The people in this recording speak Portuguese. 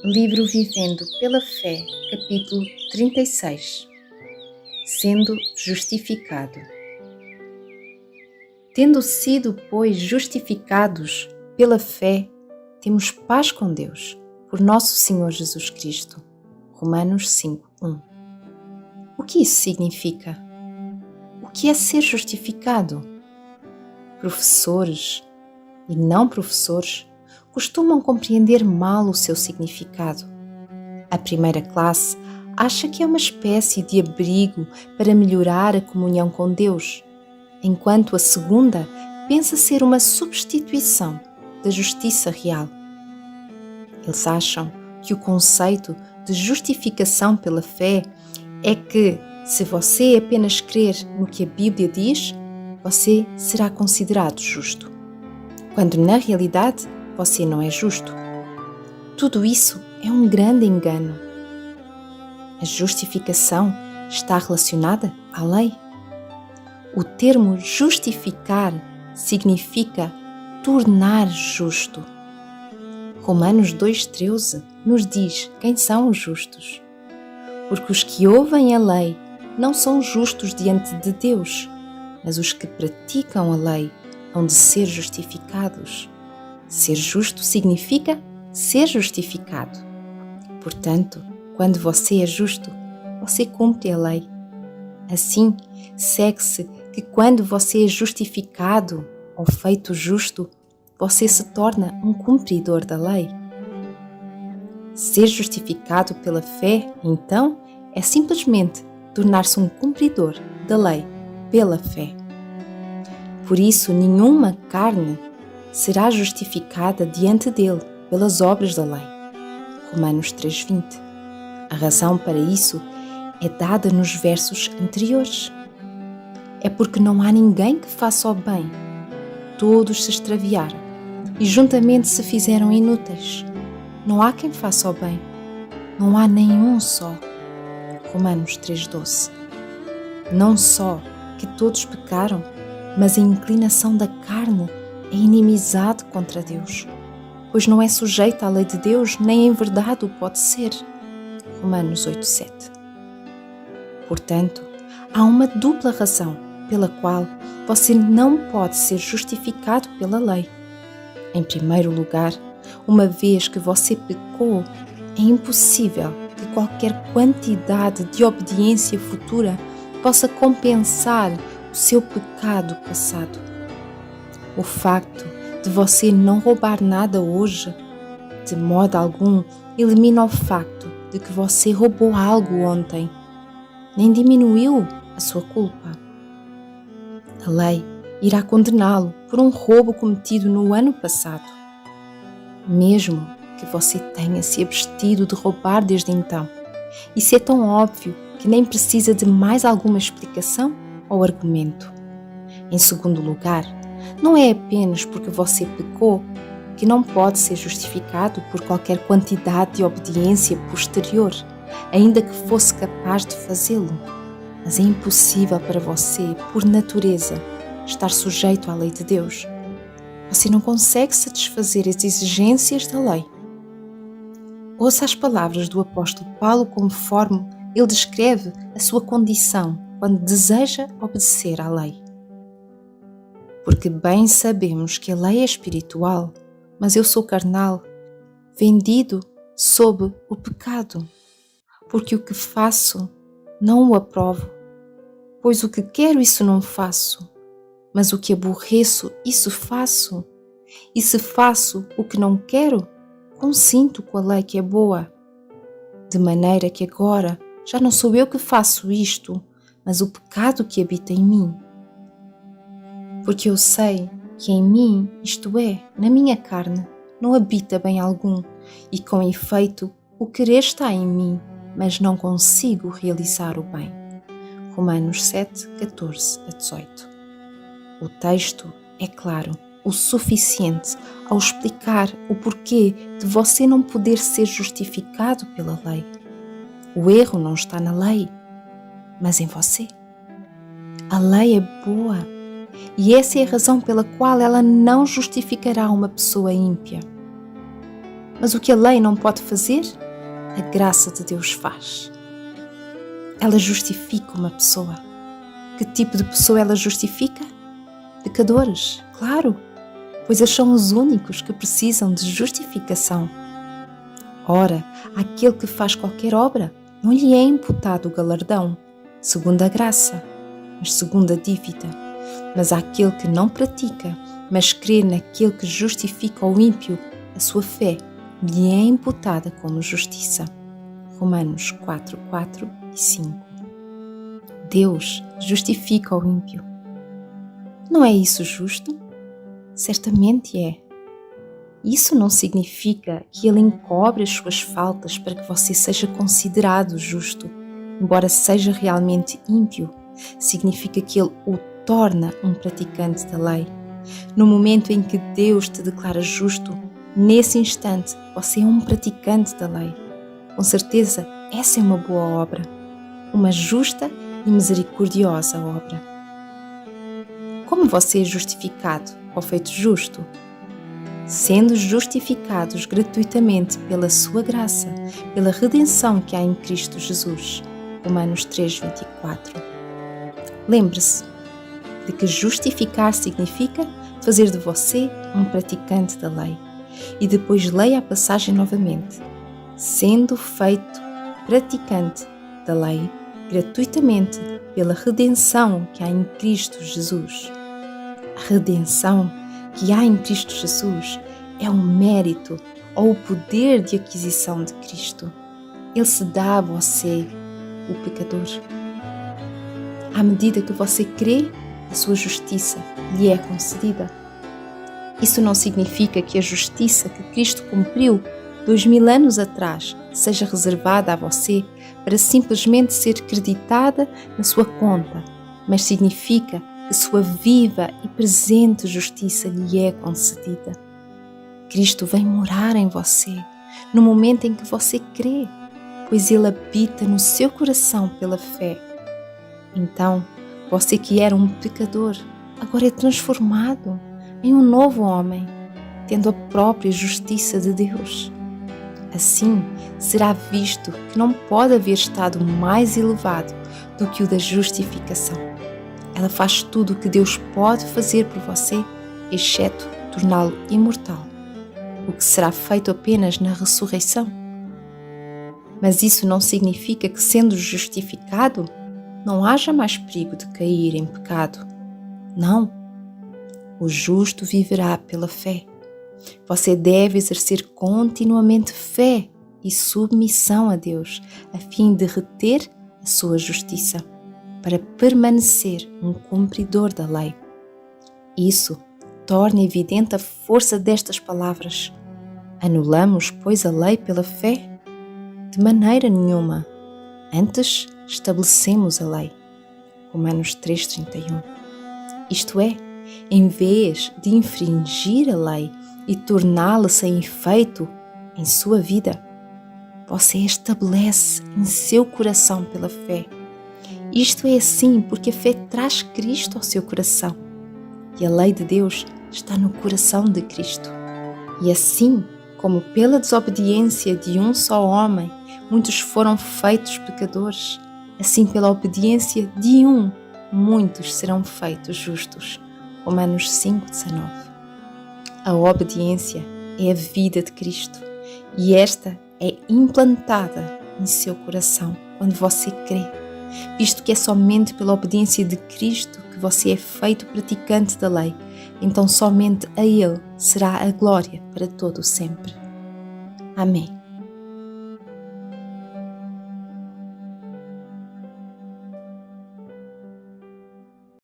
Livro Vivendo pela Fé, capítulo 36. Sendo justificado. Tendo sido, pois, justificados pela fé, temos paz com Deus, por nosso Senhor Jesus Cristo. Romanos 5:1. O que isso significa? O que é ser justificado? Professores e não professores costumam compreender mal o seu significado. A primeira classe acha que é uma espécie de abrigo para melhorar a comunhão com Deus, enquanto a segunda pensa ser uma substituição da justiça real. Eles acham que o conceito de justificação pela fé é que, se você apenas crer no que a Bíblia diz, você será considerado justo, quando na realidade você não é justo. Tudo isso é um grande engano. A justificação está relacionada à lei. O termo justificar significa tornar justo. Romanos 2,13 nos diz quem são os justos. Porque os que ouvem a lei não são justos diante de Deus, mas os que praticam a lei hão de ser justificados. Ser justo significa ser justificado. Portanto, quando você é justo, você cumpre a lei. Assim, segue-se que quando você é justificado ou feito justo, você se torna um cumpridor da lei. Ser justificado pela fé, então, é simplesmente tornar-se um cumpridor da lei pela fé. Por isso, nenhuma carne será justificada diante dele pelas obras da lei. Romanos 3,20. A razão para isso é dada nos versos anteriores. É porque não há ninguém que faça o bem. Todos se extraviaram e juntamente se fizeram inúteis. Não há quem faça o bem. Não há nenhum só. Romanos 3,12. Não só que todos pecaram, mas a inclinação da carne é inimizade contra Deus, pois não é sujeita à lei de Deus, nem em verdade o pode ser. Romanos 8,7. Portanto, há uma dupla razão pela qual você não pode ser justificado pela lei. Em primeiro lugar, uma vez que você pecou, é impossível que qualquer quantidade de obediência futura possa compensar o seu pecado passado. O facto de você não roubar nada hoje, de modo algum, elimina o facto de que você roubou algo ontem, nem diminuiu a sua culpa. A lei irá condená-lo por um roubo cometido no ano passado, mesmo que você tenha se abstido de roubar desde então. Isso é tão óbvio que nem precisa de mais alguma explicação ou argumento. Em segundo lugar, não é apenas porque você pecou que não pode ser justificado por qualquer quantidade de obediência posterior, ainda que fosse capaz de fazê-lo. Mas é impossível para você, por natureza, estar sujeito à lei de Deus. Você não consegue satisfazer as exigências da lei. Ouça as palavras do apóstolo Paulo conforme ele descreve a sua condição quando deseja obedecer à lei. Porque bem sabemos que a lei é espiritual, mas eu sou carnal, vendido sob o pecado. Porque o que faço, não o aprovo. Pois o que quero, isso não faço. Mas o que aborreço, isso faço. E se faço o que não quero, consinto com a lei que é boa. De maneira que agora já não sou eu que faço isto, mas o pecado que habita em mim. Porque eu sei que em mim, isto é, na minha carne, não habita bem algum, e com efeito o querer está em mim, mas não consigo realizar o bem. Romanos 7:14-18. O texto é claro, o suficiente ao explicar o porquê de você não poder ser justificado pela lei. O erro não está na lei, mas em você. A lei é boa. E essa é a razão pela qual ela não justificará uma pessoa ímpia. Mas o que a lei não pode fazer, a graça de Deus faz. Ela justifica uma pessoa. Que tipo de pessoa ela justifica? Pecadores, claro, pois eles são os únicos que precisam de justificação. Ora, aquele que faz qualquer obra, não lhe é imputado o galardão, segundo a graça, mas segundo a dívida. Mas àquele que não pratica, mas crê naquele que justifica o ímpio, a sua fé lhe é imputada como justiça. Romanos 4, 4 e 5. Deus justifica o ímpio. Não é isso justo? Certamente é. Isso não significa que Ele encobre as suas faltas para que você seja considerado justo, embora seja realmente ímpio. Significa que Ele o torna um praticante da lei. No momento em que Deus te declara justo, nesse instante você é um praticante da lei. Com certeza, essa é uma boa obra, uma justa e misericordiosa obra. Como você é justificado ou feito justo? Sendo justificados gratuitamente pela sua graça, pela redenção que há em Cristo Jesus. Romanos 3, 24. Lembre-se de que justificar significa fazer de você um praticante da lei. E depois leia a passagem novamente. Sendo feito praticante da lei, gratuitamente pela redenção que há em Cristo Jesus. A redenção que há em Cristo Jesus é o mérito ou o poder de aquisição de Cristo. Ele se dá a você, o pecador. À medida que você crê, a sua justiça lhe é concedida. Isso não significa que a justiça que Cristo cumpriu 2000 anos atrás seja reservada a você para simplesmente ser creditada na sua conta, mas significa que sua viva e presente justiça lhe é concedida. Cristo vem morar em você no momento em que você crê, pois Ele habita no seu coração pela fé. Então, você que era um pecador, agora é transformado em um novo homem, tendo a própria justiça de Deus. Assim, será visto que não pode haver estado mais elevado do que o da justificação. Ela faz tudo o que Deus pode fazer por você, exceto torná-lo imortal, o que será feito apenas na ressurreição. Mas isso não significa que, sendo justificado, não haja mais perigo de cair em pecado. Não. O justo viverá pela fé. Você deve exercer continuamente fé e submissão a Deus, a fim de reter a sua justiça, para permanecer um cumpridor da lei. Isso torna evidente a força destas palavras. Anulamos, pois, a lei pela fé? De maneira nenhuma. Antes, estabelecemos a lei. Romanos 3,31. Isto é, em vez de infringir a lei e torná-la sem efeito em sua vida, você estabelece em seu coração pela fé. Isto é assim porque a fé traz Cristo ao seu coração e a lei de Deus está no coração de Cristo. E assim como pela desobediência de um só homem muitos foram feitos pecadores, assim pela obediência de um muitos serão feitos justos. Romanos 5,19. A obediência é a vida de Cristo e esta é implantada em seu coração quando você crê, visto que é somente pela obediência de Cristo que você é feito praticante da lei, então somente a Ele será a glória para todo o sempre. Amém.